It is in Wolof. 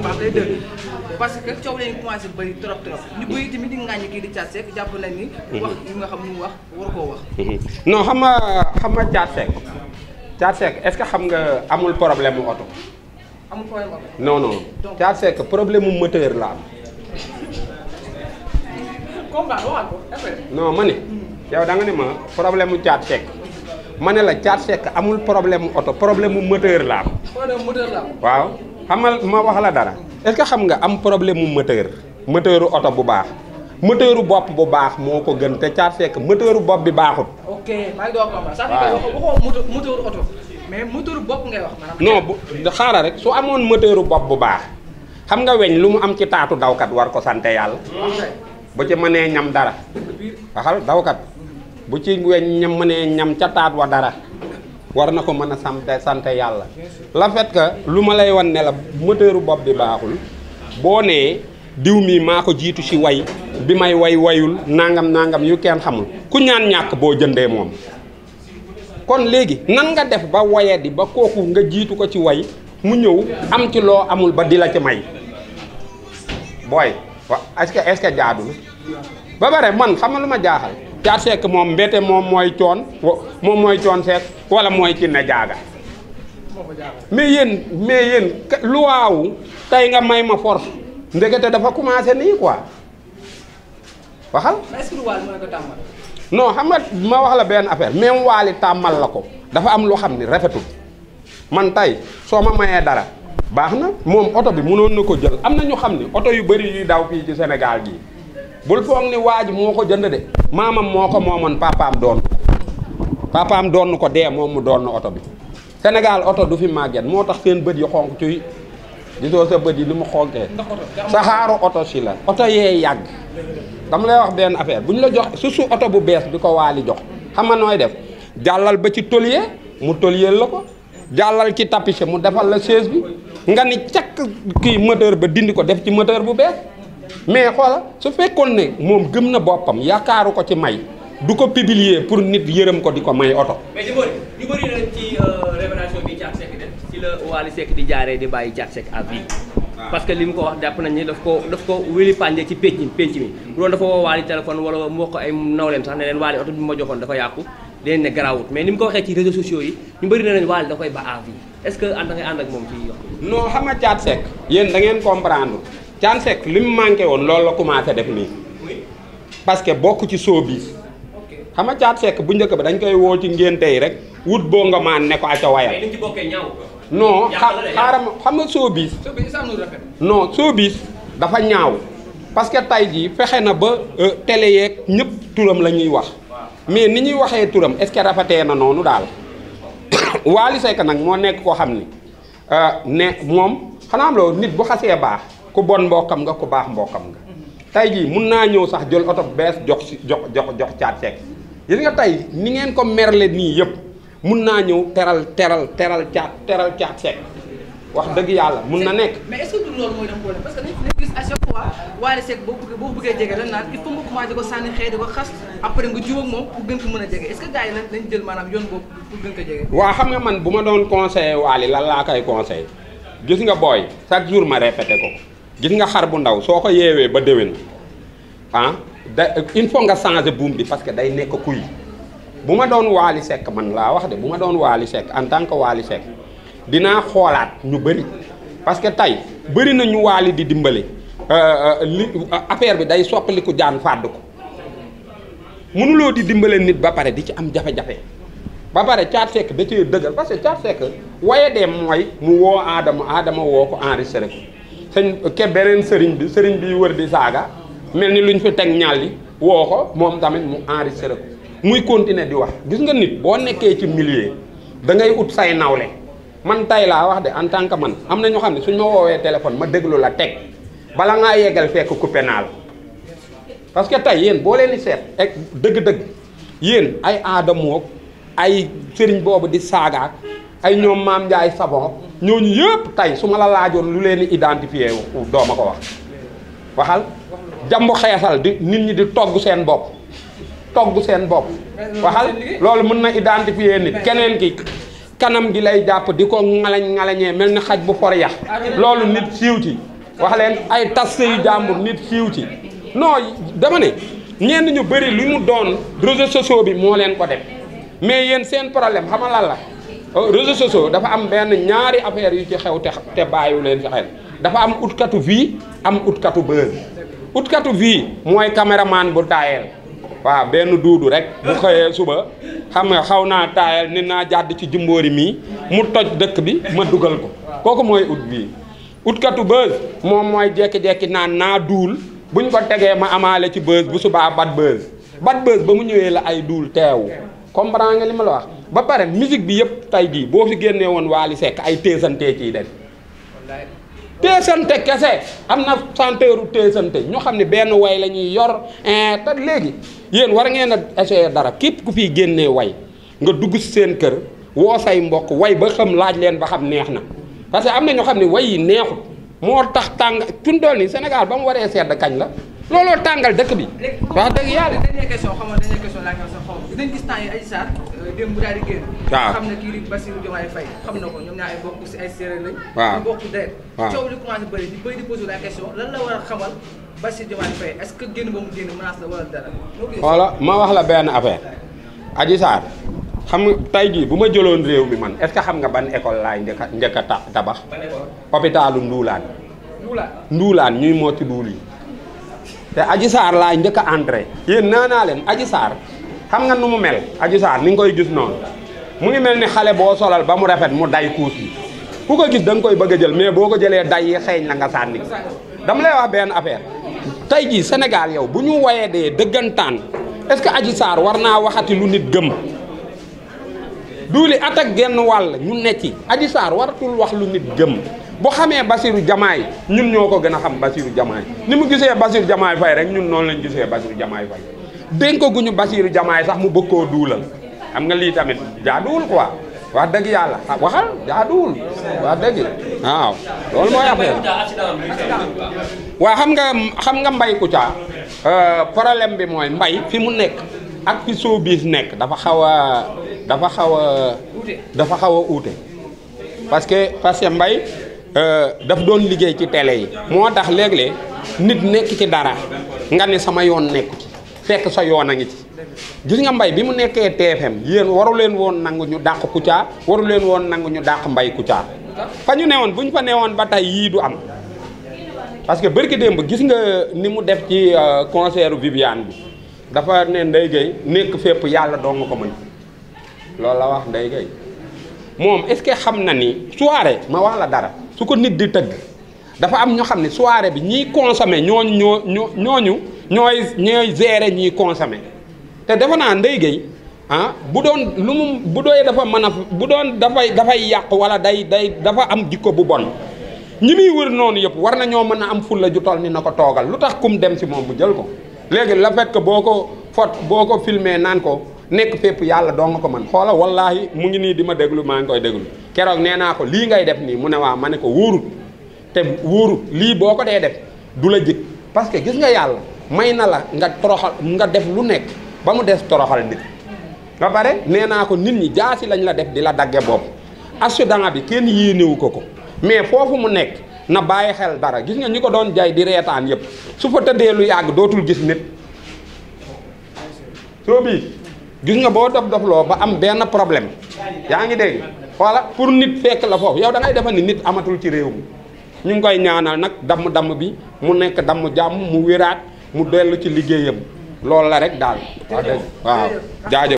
Pape day dëgg parce que coow leen commencé bëri trop ñu bëri tamit di ŋàññi kii di Thiat Seck jàpp nañ ni wax yi nga xam ni mu wax war koo wax non xam nga Thiat Seck est-ce que xam nga amul problème mu oto amul problème oto non Thiat Seck problème mu moteur la am combat waxal ko non ma ne yow da nga ne ma problème mu Thiat Seck ma ne la Thiat Seck amul problème mu oto problème mu moteur la am problème moteur la am waaw xam nga ma wax la dara est-ce que xam nga am problème mu moteuru oto bu baax moteuru bopp bu baax moo ko gën te Thiat Seck moteuru bopp bi baaxut. ok maa ngi doon combat ça fait que waxoo moteuru oto mais moteuru bopp ngay wax maanaam. non bu xaaral rek su amoon moteuru bopp bu baax xam nga weñ lu mu am ci taatu dawkat war ko sante yàlla. bu ci mënee ñam dara. waxal dawkat bu ci weñ ñam mënee ñam ca taat wa dara war na ko mën a sante yàlla. la fait que lu ma lay wan ne la moteuru bopp bi baaxul boo nee diw mi maa ko jiitu ci way bi may wayul nangam yu kenn xamul ku ñaan ñàkk boo jëndee moom. kon léegi nan nga def ba waye di ba kooku nga jiitu ko ci way mu ñëw am ci loo amul ba di la ci may booy wa est-ce que jaadu na ba bare man xam nga lu ma jaaxal Thiat Seck moom mbete moom mooy coon Seck wala mooy ci ne jaaga mais yéen lu waawu tey nga may ma force ndekete dafa commencé nii quoi waxal. est-ce que Wally mën na ko tàmmal. non xam nga ma wax la benn affaire même Wally tàmmal la ko dafa am loo xam ni rafetul man tey soo ma mayee dara baax na moom oto bi mënoon na ko jël am na ñu xam ni oto yu bëri yuy daw fii ci Sénégal gii bul foog ni waa ji moo ko jënd de maamam moo ko moomoon papaam doon ko dee moom mu doon na oto bi Sénégal oto du fi màgget moo tax seen bët yi xonk cuy gisoo sa bët yi ni mu xonkee saxaaru oto si la oto yee yàgg dama lay wax benn affaire bu ñu la jox su oto bu bees bi ko Wally jox xam nga nooy def jàllal ba ci tôlier mu tôlier la ko jàllal ci tapissier mu defal la chaise bi nga ni cakk kii moteur ba dindi ko def ci moteur bu bees mais xoola su fekkoon ne moom gëm na boppam yaakaaru ko ci may du ko publier pour nit yërëm ko di ko may oto. mais ñu bëri na ci révélation bi Thiat Seck def ci la Wally Seck di jaaree di bàyyi Thiat Seck à vie. parce que li mu ko wax jàpp nañ ni daf ko wéli pànje ci penc mi bu doon dafa woo Wally téléphone wala mu wax ko ay nawleem sax ne leen Wally oto bi ma joxoon dafa yàqu leen ne garaawut mais ni mu ko waxee ci réseaux sociaux yi ñu bëri na leen Wally da koy ba à vie est-ce que ànd ngay ànd ak moom ci wax non xam nga Thiat Seck yéen da ngeen comprendre Thiat Seck li mu manqué woon loolu la commencé def nii parce que bokk ci showbiz xam nga Thiat Seck bu njëkk ba dañ koy woo ci ngénte yi rek wut boo nga maan ne ko aca wayal mais ni ci bokkee ñaaw non xaaral xam nga showbiz non showbiz dafa ñaaw parce que tay jii fexe na ba télé yeeg ñëpp turam la ñuy wax mais ni ñuy waxee turam est-ce que rafetee na noonu daal Wally Seck nag moo nekk koo xam ni ne moom xanaa am loolu nit bu xasee baax ku bon mbokkam nga ku baax mbokkam nga tay jii mun naa ñëw sax jël oto bees jox Thiat Seck gis nga tey ni ngeen ko merle nii yëpp mun naa ñëw teral Thiat Seck wax dëgg yàlla mun na nekk. mais est-ce que du loolu mooy dem problème parce que dañu gis à chaque fois Wally Seck boo bëggee jege dañ naan il faut nga commencé ko sànni xëy di ko xas après nga jiw ak moom pour gën ko mën a jege est-ce que gars yi lañ jël maanaam yoon boobu pour gën ko jege. waaw xam nga man bu ma doon conseillé Wally lan laa koy conseillé gis nga booy chaque jour ma répété ko gis nga xar bu ndaw soo ko yeewee ba déwén il faut nga changer buum bi parce que day nekk kuy. bu ma doon Wally Seck man laa wax de bu ma doon Wally Seck en tant que Wally Seck dinaa xoolaat ñu bëri parce que tey bëri na ñu Wally di dimbali affaire bi day soppaliku jaan fàdd ko mënuloo di dimbale nit ba pare di ci am jafe-jafe ba pare Thiat Seck da cee dëggal parce que Thiat Seck waye dem mooy mu woo Adama woo ko enregistré ko beneen sëriñ bi wër di saaga mel ni luñ fi teg ñàlli woo ko moom tamit mu enregistré ko muy continuer di wax gis nga nit boo nekkee ci milieu da ngay ut say nawle man tay laa wax de en tant que man am na ñoo xam ne suñ ma woowee téléphone ma déglu la teg bala ngaa yeggal fekk coupé naa la parce que tey yéen boo leen di seet ak dëgg-dëgg yéen ay aadamook ay sëriñ boobu di saagaak ay ñoom Maam Ndiaye Savon ñooñu yëpp tey su ma la laajoon lu leen di identifier doo ma ko wax waxal jambu xeesal di nit ñi di togg seen bopp waxal loolu mën na identifier nit keneen ki kanam gi lay jàpp di ko ngalañee mel ni xaj bu for yax loolu nit siiw ci wax leen ay tas yu jàmbur nit siiw ci non dama ne ñenn ñu bëri lu mu doon réseaux sociaux bi moo leen ko def mais yéen seen problème xam nga lan la réseaux sociaux dafa am benn ñaari affaire yu ci xew te bàyyiwu leen ci xel dafa am utkatu vie am utkatu buzz utkatu vie mooy caméraman bu taayeel waaw benn duudu rek bu xëyee suba xam nga xaw naa taayal ni naa jàdd ci jumbóori mii mu toj dëkk bi ma dugal ko kooku mooy ut bii utkatu buzz moom mooy jekki-jekki naan naa duul buñ ko tegee ma amaale ci buzz bu subaa bad buzz ba mu ñëwee la ay duul teewu comprendre nga li ma la wax ba pare musique bi yëpp tay jii boo fi génnee woon Wally Seck ay teesantee ciy dem teesante kese am na chanteuru teesante ñoo xam ne benn way la ñuy yor te léegi yéen war ngeen a essayer dara képp ku fiy génnee way nga dugg si seen kër woo say mbokk way ba xam laaj leen ba xam neex na parce que am na ñoo xam ne way yi neexut moo tax tàng tun dool ni Sénégal ba mu waree sedd kañ la looloo tàngal dëkk bi wax dëgg yàlla dernière question xam nga dernière question laa ñëw sa xaw dinañ gis temps yi Adji Sarr démb bu daal di génn waaw xam ne kii di Bassirou Diomaye Faye xam na ko ñoom ñaar ay bokk si ay séeréer lañ waaw ñu bokk deret waaw coow li commencé bëri di posé la question lan la war a xamal Bassirou Diomaye Faye est-ce que génn ba mu génn menace la wala dara xoola ma wax la benn affaire Adji Sarr xam nga tey jii bu ma jëloon réew mi man est-ce que xam nga ban école laay njëkk a tabax hôpitalu Nduulaan ñuy mooti duul yi te Adji Sarr laay njëkk a entré yéen naa leen Adji Sarr xam nga nu mu mel Adji Sarr ni nga koy gis noonu mu ngi mel ni xale boo solal ba mu rafet mu day kuus bi ku ko gis da nga koy bëgg a jël mais boo ko jëlee day yi xeeñ la nga sànni dama lay wax benn affaire tey jii Sénégal yow bu ñu woyee dee dëggantaan est-ce que Adji Sarr war naa waxati lu nit gëm duuli at ak genn wàll ñu ne ci Adji Sarr waratul wax lu nit gëm bu xamee Bassirou Diomaye ñun ñoo ko gën a xam Bassirou Diomaye ni mu gisee Bassirou Diomaye Faye rek ñun noonu lañ gisee Bassirou Diomaye Faye dénk ko guñu Bassirou Diomaye sax mu bëgg koo duulal xam nga lii tamit jaaduwul quoi wax dëgg yàlla waxal jaaduwul wax dëgg waaw loolu mooy affaire waaw xam nga Mbaye Kouthia problème bi mooy Mbaye fi mu nekk ak fi showbiz nekk dafa xaw a uute parce que Mbaye daf doon liggéey ci télé yi moo tax léeg-léeg nit nekk ci dara nga ne sama yoon nekku ci fekk sa yoon a ngi ci gis nga Mbaye bi mu nekkee TFM yéen waru leen woon nangu ñu dàq Kouthia waru leen woon nangu ñu dàq Mbaye Kouthia fa ñu newoon bu ñu fa newoon ba tey yii du am parce que bërki démb gis nga ni mu def ci concert Viviane bi dafa ne Ndeye Gueye nekk fépp yàlla doo nga ko mën loolu la wax Ndeye Gueye moom est-ce que xam na ni soirée ma wax la dara su ko nit di tëgg dafa am ñoo xam ne soirée bi ñiy consommer ñooñu ñooy gérer ñiy consommer te defe naa Ndeye Gueye bu doon lu mu bu doy dafa mën a bu doon dafay yàq wala dafa am jikko bu bon ñi muy wër noonu yëpp war na ñoo mën a am fulla ju toll ni na ko toogal lu tax kum dem si moom bu jël ko léegi la fait que boo ko filmé naan ko nekk fépp yàlla doo nga ko man xoola wallaahi mu ngi nii di ma déglu maa ngi koy déglu keroog nee naa ko lii ngay def nii mu ne waa ma ne ko wóorut te wóorut lii boo ko dee def du la jik parce que gis nga yàlla may na la nga toroxal nga def lu nekk ba mu des toroxal nit ba pare nee naa ko nit ñi jaasi lañ la def di la dagge bopp accident bi kenn yéenewu ko mais foofu mu nekk na bàyyi xel dara gis nga ñi ko doon jay di reetaan yëpp su fa tëddee lu yàgg dootul gis nit soo bii gis nga boo dof-dofloo ba am benn problème yaa ngi dégg voilà pour nit fekk la foofu yow da ngay defal ni nit amatul ci réew mi ñu ngi koy ñaanal nag damm bi mu nekk damm jàmm mu wéraat mu dellu ci liggéeyam loolu la rek daal waaw jaajëf